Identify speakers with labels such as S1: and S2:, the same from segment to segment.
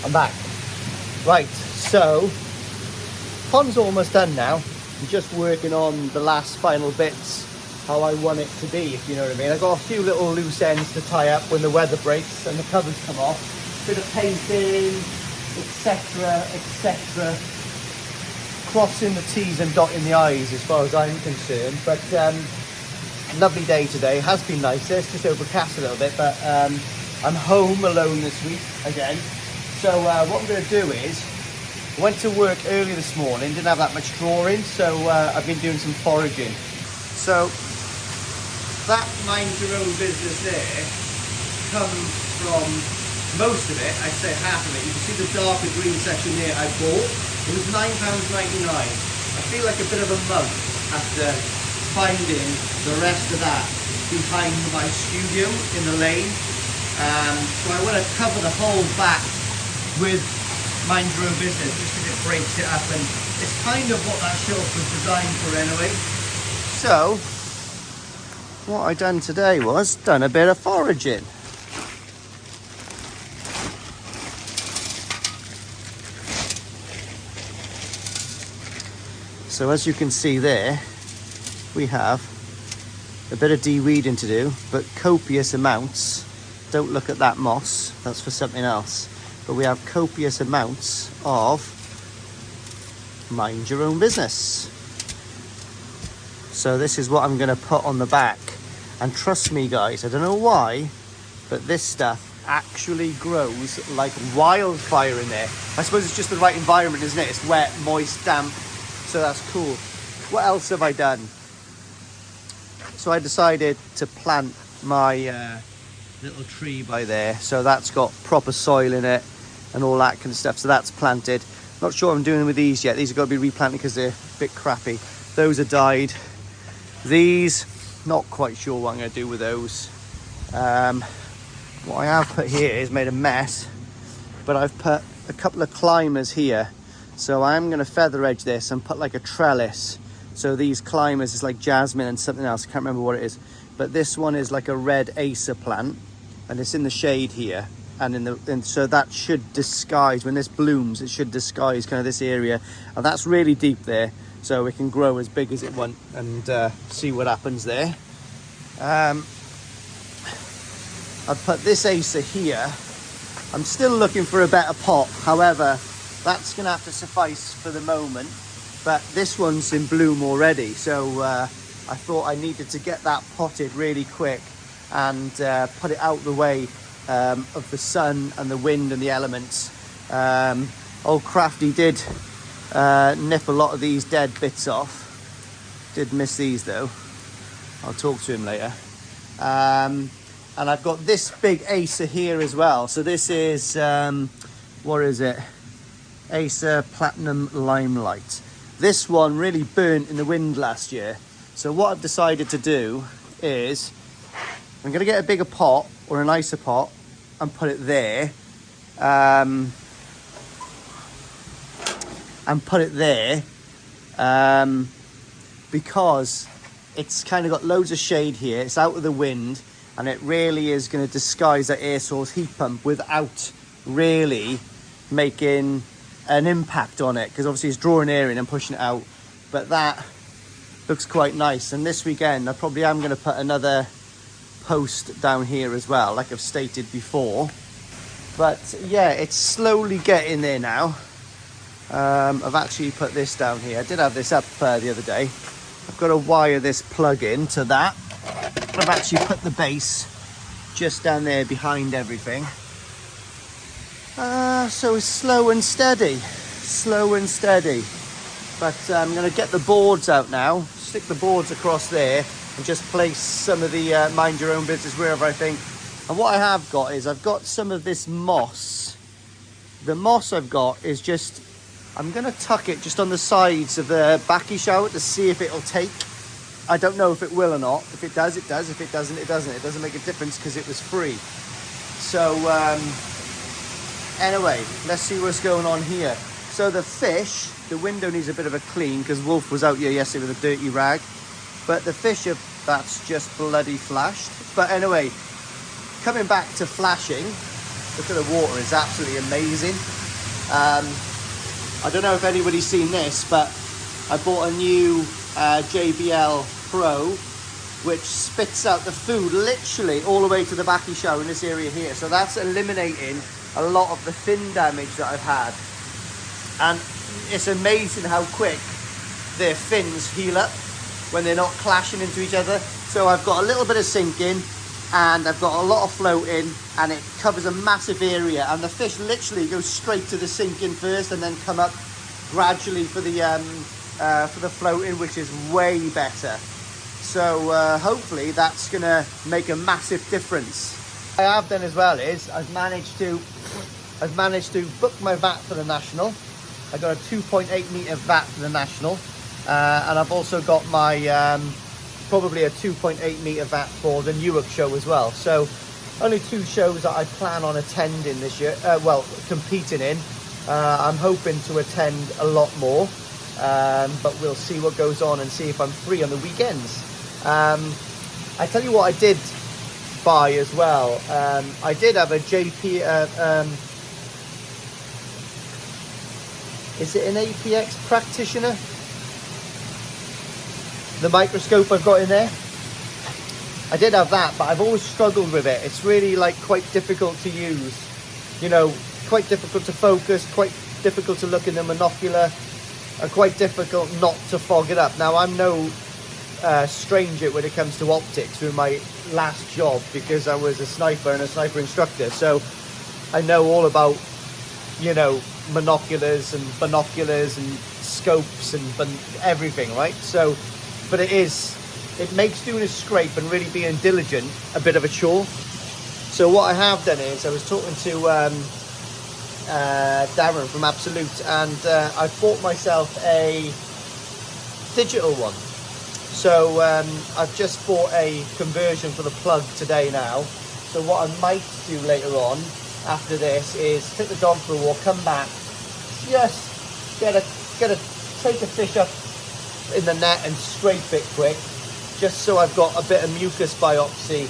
S1: I'm back. Right, so pond's almost done now. I'm just working on the last final bits, how I want it to be, if you know what I mean. I've got a few little loose ends to tie up when the weather breaks and the covers come off. Bit of painting, etc, etc. Crossing the T's and dotting the I's as far as I'm concerned. But lovely day today. Has been nicer. It's just overcast a little bit, but I'm home alone this week again. So what I'm going to do is, I went to work early this morning, didn't have that much drawing, so I've been doing some foraging. So that mind your own business there comes from, most of it, I'd say half of it. You can see the darker green section there I bought. It was £9.99. I feel like a bit of a mug after finding the rest of that behind my studio in the lane. So I want to cover the whole back with mind your own business, just because it breaks it up, and it's kind of what that shelf was designed for anyway. So what I done today was done a bit of foraging. So as you can see there, we have a bit of de-weeding to do, but copious amounts. Don't look at that moss, that's for something else. But we have copious amounts of mind your own business. So this is what I'm going to put on the back. And trust me guys, I don't know why, but this stuff actually grows like wildfire in there. I suppose it's just the right environment, isn't it? It's wet, moist, damp. So that's cool. What else have I done? So I decided to plant my little tree by there. So that's got proper soil in it and all that kind of stuff. So that's planted. Not sure what I'm doing with these yet. These have got to be replanted because they're a bit crappy. Those are died. These, not quite sure what I'm going to do with those. What I have put here is made a mess, but I've put a couple of climbers here. So I'm going to feather edge this and put like a trellis. So these climbers is like jasmine and something else. I can't remember what it is. But this one is like a red acer plant. And it's in the shade here. And so that should disguise, when this blooms, it should disguise kind of this area. And that's really deep there. So it can grow as big as it wants and see what happens there. I've put this acer here. I'm still looking for a better pot. However, that's going to have to suffice for the moment, but this one's in bloom already, so I thought I needed to get that potted really quick and put it out the way of the sun and the wind and the elements. Old Crafty did nip a lot of these dead bits off. Did miss these though. I'll talk to him later. And I've got this big acer here as well. So this is, what is it? Acer Platinum Limelight. This one really burnt in the wind last year. So what I've decided to do is I'm going to get a bigger pot or a nicer pot and put it there. Because it's kind of got loads of shade here. It's out of the wind and it really is going to disguise that air source heat pump without really making an impact on it, because obviously it's drawing air in and pushing it out. But that looks quite nice. And this weekend I probably am going to put another post down here as well, like I've stated before. But yeah, it's slowly getting there now. I've actually put this down here. I did have this up the other day. I've got to wire this plug in to that. I've actually put the base just down there behind everything. So it's slow and steady. But I'm going to get the boards out now, stick the boards across there and just place some of the mind your own business wherever I think. And what I have got is I've got some of this moss. The moss I've got is just, I'm going to tuck it just on the sides of the backy shower to see if it'll take. I don't know if it will or not. If it does, it does. If it doesn't, it doesn't. It doesn't make a difference because it was free. So anyway, let's see what's going on here. So the fish, the window needs a bit of a clean because Wolf was out here yesterday with a dirty rag. But the fish, that's just bloody flashed. But anyway, coming back to flashing, Look at the water, it's absolutely amazing. I don't know if anybody's seen this, but I bought a new JBL Pro, which spits out the food literally all the way to the backy shower in this area here. So that's eliminating a lot of the fin damage that I've had. And it's amazing how quick their fins heal up when they're not clashing into each other. So I've got a little bit of sinking and I've got a lot of floating, and it covers a massive area, and the fish literally go straight to the sinking first and then come up gradually for the floating, which is way better. So hopefully that's gonna make a massive difference. What I have done as well is I've managed to book my VAT for the National. I got a 2.8 metre VAT for the National, and I've also got my probably a 2.8 metre VAT for the Newark show as well. So only 2 shows that I plan on attending this year, well, competing in. I'm hoping to attend a lot more, but we'll see what goes on and see if I'm free on the weekends. I tell you what I did buy as well. I did have a JP, is it an APX practitioner? The microscope I've got in there. I did have that, but I've always struggled with it. It's really like quite difficult to use, you know, quite difficult to focus, quite difficult to look in the monocular, and quite difficult not to fog it up. Now, I'm no stranger when it comes to optics through my last job, because I was a sniper and a sniper instructor. So I know all about, you know, monoculars and binoculars and scopes and everything, right? So, but it makes doing a scrape and really being diligent a bit of a chore. So what I have done is I was talking to Darren from Absolute, and I bought myself a digital one. So I've just bought a conversion for the plug today now. So what I might do later on after this is take the dog for a walk, come back, just take a fish up in the net and scrape it quick, just so I've got a bit of mucus biopsy.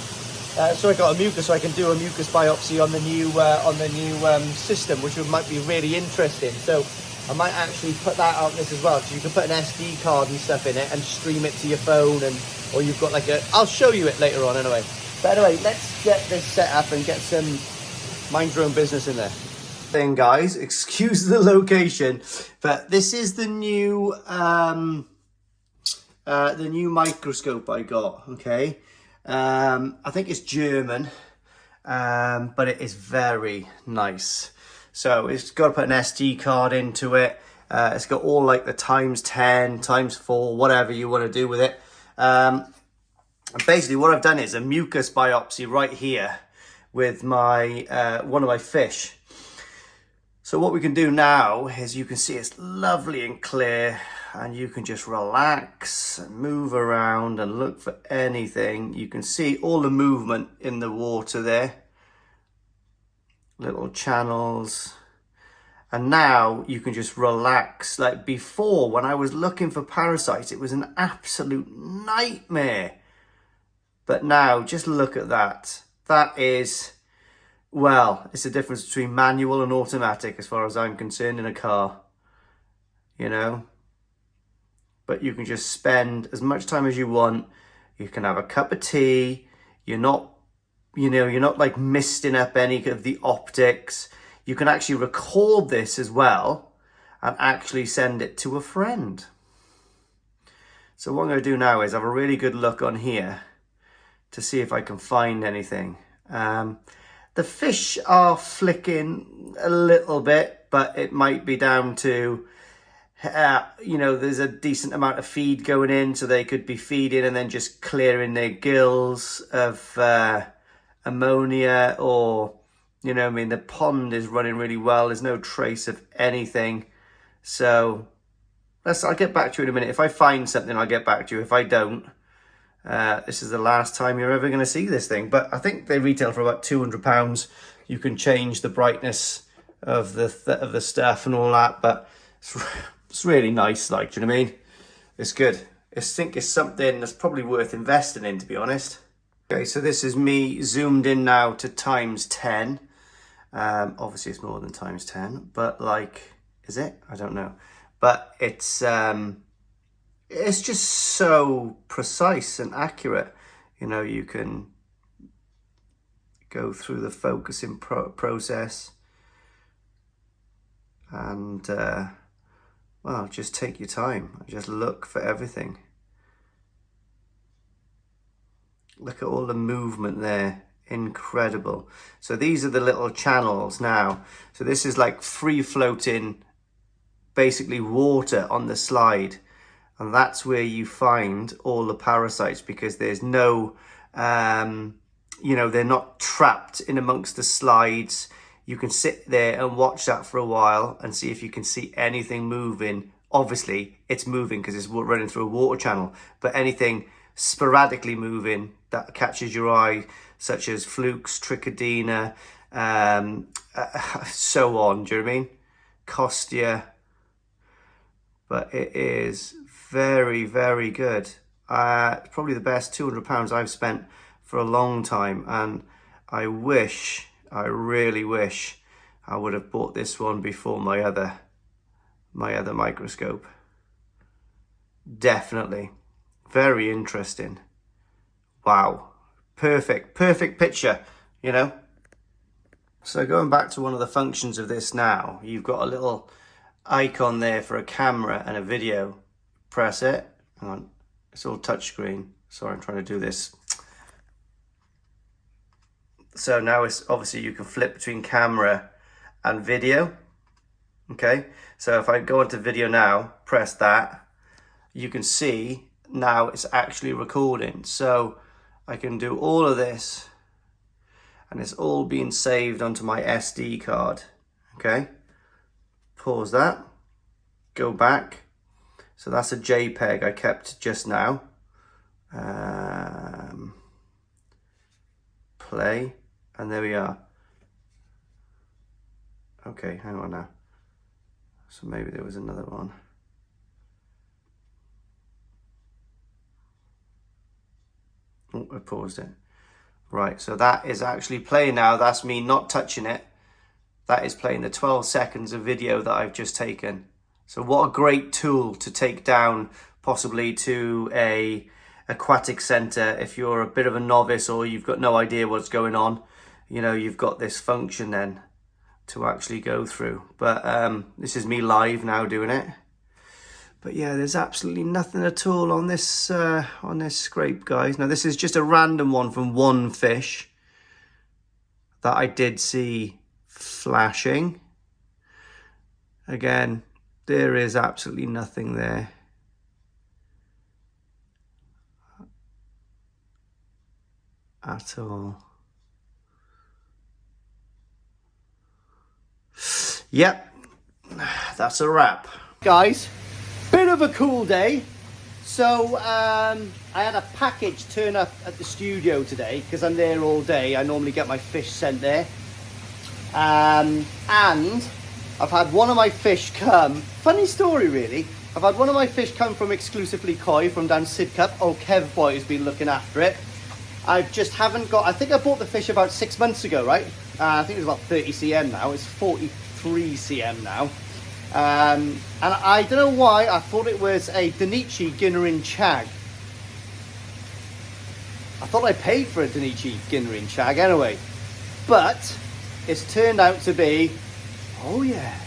S1: So I got a mucus, so I can do a mucus biopsy on the new system, which might be really interesting. So I might actually put that out in this as well, so you can put an SD card and stuff in it and stream it to your phone, or you've got like I'll show you it later on anyway. But anyway, let's get this set up and get some mind your own business in there. Thing, guys, excuse the location, but this is the new microscope I got. Okay, I think it's German, but it is very nice. So it's got to put an SD card into it. It's got all like the ×10, ×4, whatever you want to do with it. And basically what I've done is a mucus biopsy right here with my one of my fish. So what we can do now is, you can see it's lovely and clear, and you can just relax and move around and look for anything. You can see all the movement in the water there, little channels. And now you can just relax. Like before, when I was looking for parasites, it was an absolute nightmare. But now, just look at that. That is, well, it's the difference between manual and automatic as far as I'm concerned in a car, you know. But you can just spend as much time as you want. You can have a cup of tea. You're not, you know, you're not like misting up any of the optics. You can actually record this as well and actually send it to a friend. So what I'm going to do now is have a really good look on here to see if I can find anything. The fish are flicking a little bit, but it might be down to, you know, there's a decent amount of feed going in, so they could be feeding and then just clearing their gills of ammonia, or, you know, I mean, the pond is running really well. There's no trace of anything. So I'll get back to you in a minute. If I find something, I'll get back to you. If I don't, this is the last time you're ever going to see this thing. But I think they retail for about £200. You can change the brightness of the stuff and all that. But it's really nice, like, do you know what I mean? It's good. I think it's something that's probably worth investing in, to be honest. Okay, so this is me zoomed in now to ×10. Obviously it's more than times 10, but like, is it? I don't know. But it's just so precise and accurate. You know, you can go through the focusing process and well, just take your time. Just look for everything. Look at all the movement there. Incredible. So these are the little channels now. So this is like free floating, basically water on the slide. And that's where you find all the parasites, because there's no, you know, they're not trapped in amongst the slides. You can sit there and watch that for a while and see if you can see anything moving. Obviously, it's moving because it's running through a water channel, but anything sporadically moving that catches your eye, such as flukes, trichodina, so on, do you know what I mean? Costia. But it is very, very good. It's probably the best £200 I've spent for a long time, and I really wish I would have bought this one before my other microscope. Definitely. Very interesting. Wow. Perfect picture, you know? So going back to one of the functions of this now, you've got a little icon there for a camera and a video. Press it. Hang on. It's all touchscreen. Sorry, I'm trying to do this. So now it's obviously you can flip between camera and video. Okay. So if I go into video now, press that, you can see now it's actually recording. So I can do all of this and it's all being saved onto my SD card. Okay. Pause that. Go back. So that's a JPEG I kept just now. Play, and there we are. Okay, hang on now. So maybe there was another one. Oh, I paused it. Right, so that is actually playing now. That's me not touching it. That is playing the 12 seconds of video that I've just taken. So what a great tool to take down possibly to a aquatic center if you're a bit of a novice or you've got no idea what's going on. You know, you've got this function then to actually go through. But this is me live now doing it. But yeah, there's absolutely nothing at all on this scrape, guys. Now this is just a random one from one fish that I did see flashing. Again, there is absolutely nothing there. At all. Yep, that's a wrap. Guys, bit of a cool day. So I had a package turn up at the studio today because I'm there all day. I normally get my fish sent there. And I've had one of my fish come, funny story really, I've had one of my fish come from Exclusively Koi from down Sidcup. Oh, Kev boy has been looking after it. I just haven't got, I think I bought the fish about 6 months ago, right? I think it was about 30 cm now, it's 43 cm now. And I don't know why, I thought it was a Danichi Ginnerin Chag. I thought I paid for a Danichi Ginnerin Chag anyway. But it's turned out to be, oh yeah,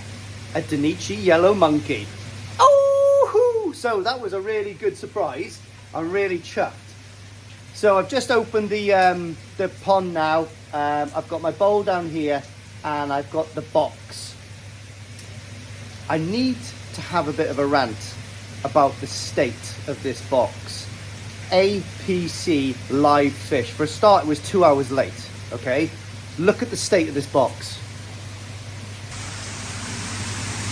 S1: a Danichi Yellow Monkey. Oh, so that was a really good surprise. I'm really chuffed. So I've just opened the pond now. I've got my bowl down here and I've got the box. I need to have a bit of a rant about the state of this box. APC live fish. For a start, it was 2 hours late, okay? Look at the state of this box.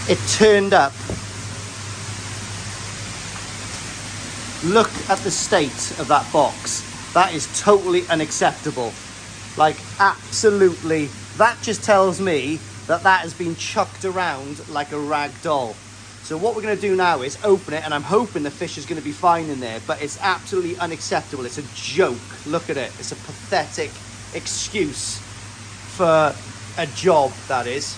S1: It turned up. Look at the state of that box. That is totally unacceptable. Like, absolutely. That just tells me that that has been chucked around like a rag doll. So what we're going to do now is open it, and I'm hoping the fish is going to be fine in there, but it's absolutely unacceptable. It's a joke. Look at it. It's a pathetic excuse for a job, that is.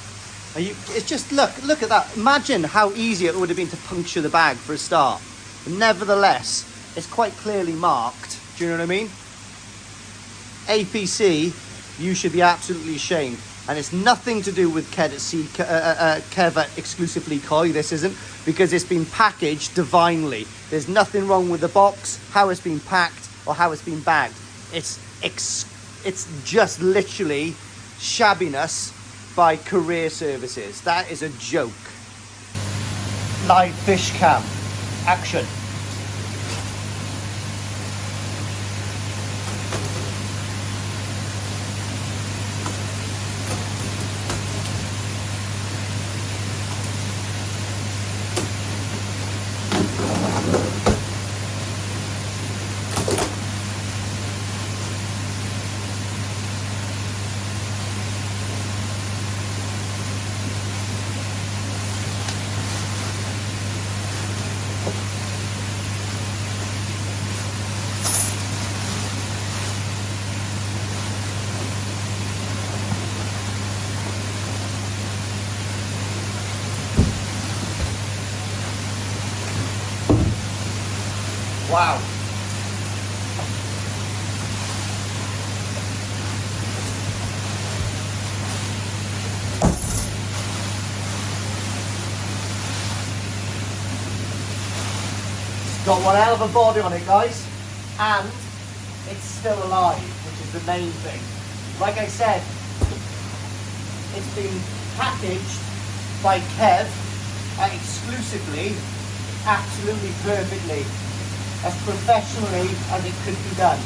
S1: And it's just, look at that. Imagine how easy it would have been to puncture the bag for a start. But nevertheless, it's quite clearly marked. Do you know what I mean? APC, you should be absolutely ashamed. And it's nothing to do with Kev exclusively Koi, this isn't, because it's been packaged divinely. There's nothing wrong with the box, how it's been packed, or how it's been bagged. It's just literally shabbiness by career services. That is a joke. Live fish cam. Action. Wow. It's got one hell of a body on it, guys. And it's still alive, which is the main thing. Like I said, it's been packaged by Kev exclusively, absolutely perfectly, as professionally as it could be done.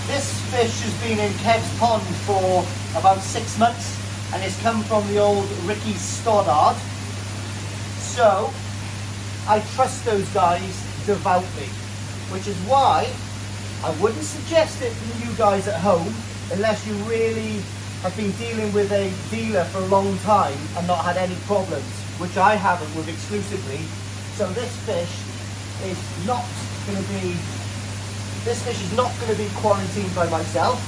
S1: This fish has been in Kev's pond for about 6 months and it's come from the old Ricky Stoddard. So I trust those guys devoutly, which is why I wouldn't suggest it for you guys at home unless you really have been dealing with a dealer for a long time and not had any problems, which I haven't with exclusively. So this fish is not going to be quarantined by myself,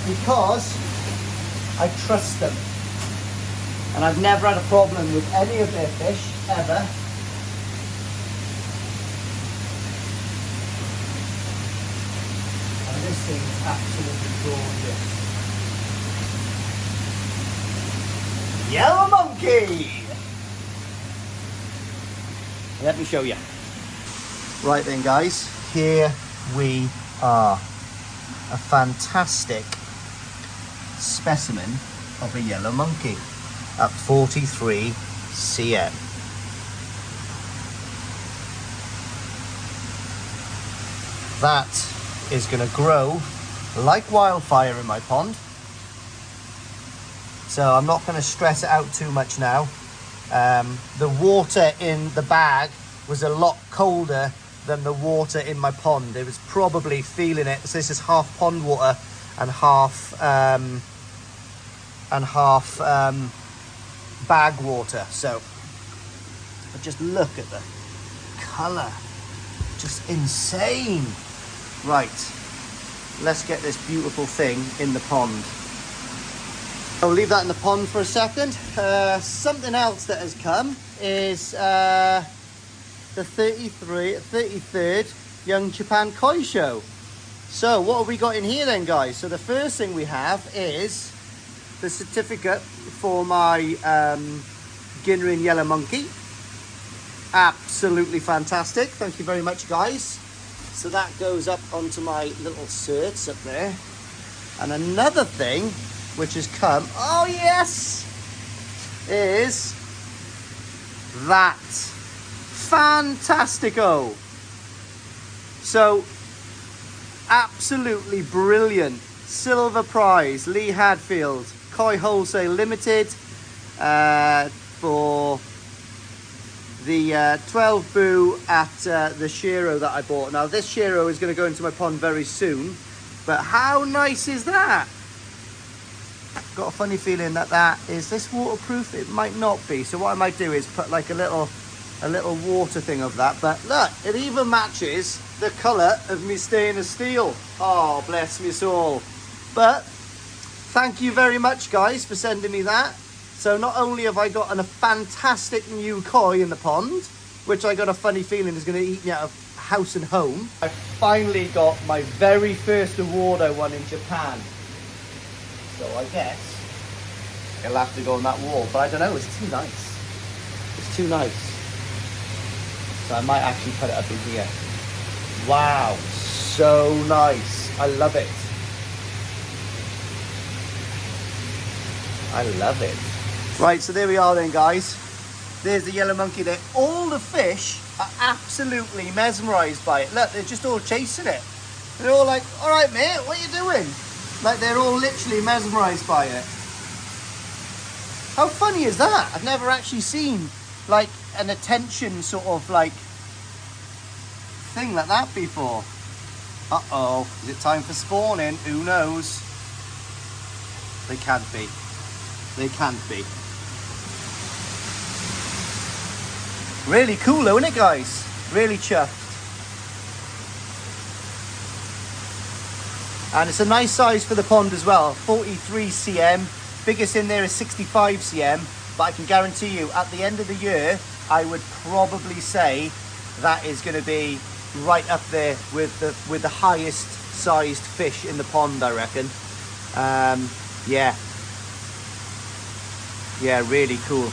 S1: because I trust them. And I've never had a problem with any of their fish, ever. And this thing is absolutely gorgeous. Yellow monkey! Let me show you. Right then, guys, here we are. A fantastic specimen of a yellow monkey at 43 cm. That is going to grow like wildfire in my pond. So I'm not going to stress it out too much now. The water in the bag was a lot colder than the water in my pond. It was probably feeling it. So this is half pond water and half bag water. So but just look at the colour, just insane. Right, let's get this beautiful thing in the pond. I'll leave that in the pond for a second. Something else that has come is the 33rd Young Japan Koi Show. So what have we got in here then, guys? So the first thing we have is the certificate for my Ginrin Yellow Monkey. Absolutely fantastic. Thank you very much, guys. So that goes up onto my little certs up there. And another thing which has come, oh yes, is that fantastico. So absolutely brilliant silver prize, Lee Hadfield Koi Wholesale Limited, for the 12 boo at the Shiro that I bought. Now this Shiro is going to go into my pond very soon, but how nice is that? Got a funny feeling that is this waterproof? It might not be. So what I might do is put like a little a little water thing of that. But look, it even matches the colour of me stainless steel. Oh, bless me soul. But thank you very much, guys, for sending me that. So not only have I got a fantastic new koi in the pond, which I got a funny feeling is going to eat me out of house and home, I finally got my very first award I won in Japan. So I guess it'll have to go on that wall. But I don't know, it's too nice. It's too nice. So I might actually put it up in here. Wow, so nice. I love it. I love it. Right, so there we are then, guys. There's the yellow monkey there. All the fish are absolutely mesmerised by it. Look, they're just all chasing it. They're all like, all right, mate, what are you doing? Like, they're all literally mesmerised by it. How funny is that? I've never actually seen, like, an attention sort of, like, thing like that before. Uh-oh, is it time for spawning? Who knows? They can't be. They can't be. Really cool though, isn't it, guys? Really chuffed. And it's a nice size for the pond as well. 43 cm. Biggest in there is 65 cm. But I can guarantee you, at the end of the year, I would probably say that is going to be right up there with the highest sized fish in the pond, I reckon. Yeah. Yeah, really cool.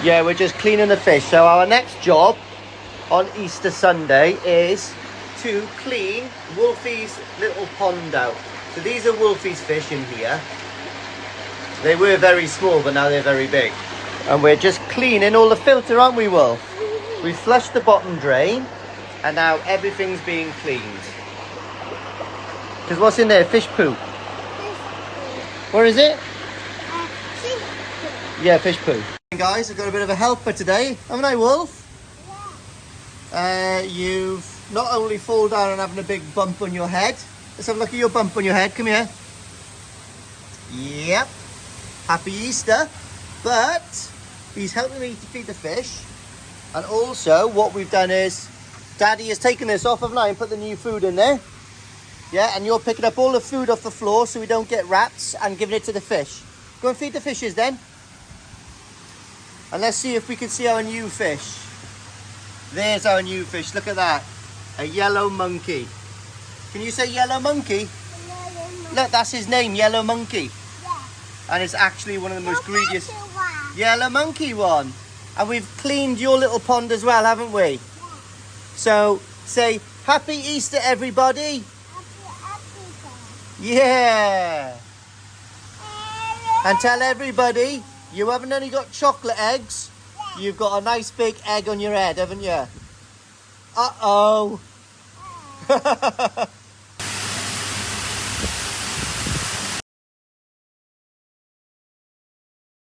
S1: Yeah, we're just cleaning the fish. So our next job on Easter Sunday is to clean Wolfie's little pond out. So these are Wolfie's fish in here. They were very small, but now they're very big. And we're just cleaning all the filter, aren't we, Wolf? We flushed the bottom drain, and now everything's being cleaned. Because what's in there? Fish poo. Where is it?
S2: Fish poo.
S1: Yeah, fish poo. Guys, I've got a bit of a helper today, haven't I, Wolf?
S2: Yeah.
S1: You've not only fallen down and having a big bump on your head. Let's have a look at your bump on your head. Come here. Yep. Happy Easter. But he's helping me to feed the fish. And also what we've done is, Daddy has taken this off, haven't I, and put the new food in there. Yeah, and you're picking up all the food off the floor so we don't get rats and giving it to the fish. Go and feed the fishes then. And let's see if we can see our new fish. There's our new fish. Look at that. A yellow monkey. Can you say yellow monkey? Look, that's his name, Yellow Monkey.
S2: Yeah.
S1: And it's actually one of the most greediest.
S2: One.
S1: Yellow Monkey one. And we've cleaned your little pond as well, haven't we?
S2: Yeah.
S1: So say, Happy Easter, everybody.
S2: Happy
S1: Yeah. And tell everybody, you haven't only got chocolate eggs, you've got a nice big egg on your head, haven't you? Uh-oh.